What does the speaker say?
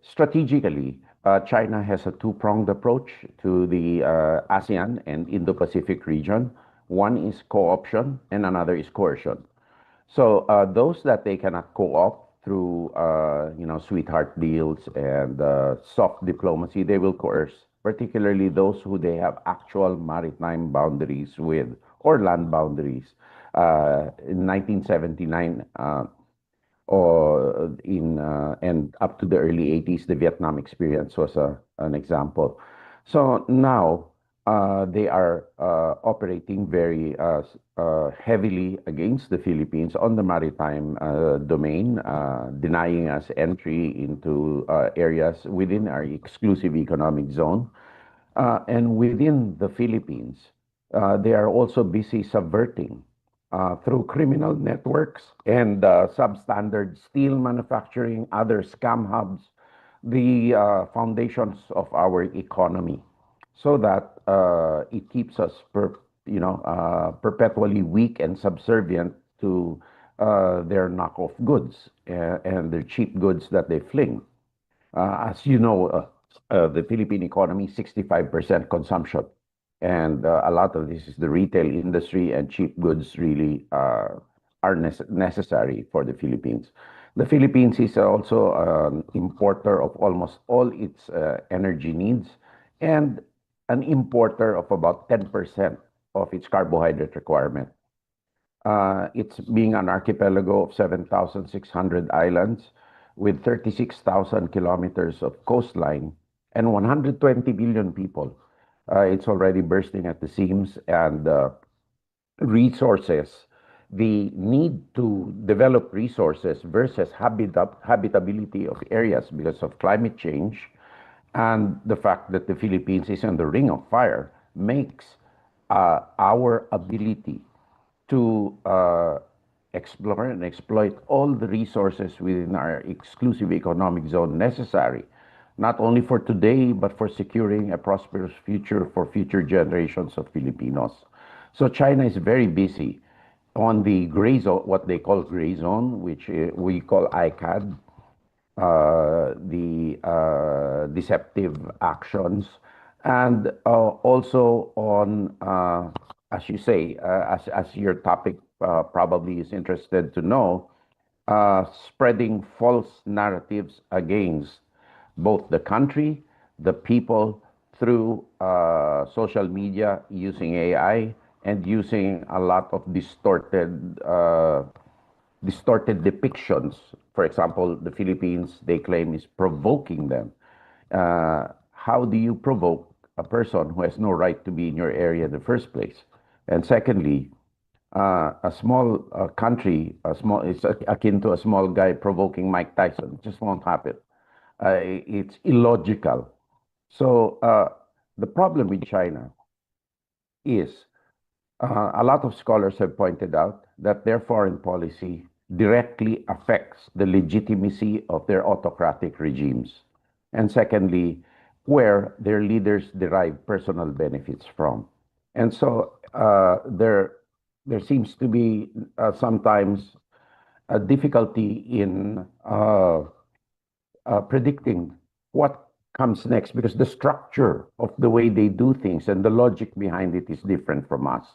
Strategically, China has a two-pronged approach to the ASEAN and Indo-Pacific region. One is co-option and another is coercion. So those that they cannot co-opt through, sweetheart deals and soft diplomacy, they will coerce, particularly those who they have actual maritime boundaries with or land boundaries. In 1979, or in and up to the early 80s, the Vietnam experience was an example. So now they are operating very heavily against the Philippines on the maritime domain, denying us entry into areas within our exclusive economic zone. And within the Philippines, they are also busy subverting through criminal networks and substandard steel manufacturing, other scam hubs, the foundations of our economy, so that it keeps us perpetually weak and subservient to their knockoff goods and their cheap goods that they fling. As you know, the Philippine economy, 65% consumption. And a lot of this is the retail industry, and cheap goods really are necessary for the Philippines. The Philippines is also an importer of almost all its energy needs and an importer of about 10% of its carbohydrate requirement. It's being an archipelago of 7,600 islands with 36,000 kilometers of coastline and 120 billion people. It's already bursting at the seams, and resources, the need to develop resources versus habitability of areas because of climate change and the fact that the Philippines is in the ring of fire makes our ability to explore and exploit all the resources within our exclusive economic zone necessary, not only for today, but for securing a prosperous future for future generations of Filipinos. So China is very busy on the gray zone, what they call gray zone, which we call ICAD, the deceptive actions, and also on, as you say, as your topic probably is interested to know, spreading false narratives against both the country, the people, through social media, using AI, and using a lot of distorted depictions. For example, the Philippines, they claim, is provoking them. How do you provoke a person who has no right to be in your area in the first place? And secondly, a small country, it's akin to a small guy provoking Mike Tyson. It just won't happen. It's illogical. So the problem with China is a lot of scholars have pointed out that their foreign policy directly affects the legitimacy of their autocratic regimes. And secondly, where their leaders derive personal benefits from. And so there seems to be sometimes a difficulty in predicting what comes next, because the structure of the way they do things and the logic behind it is different from us.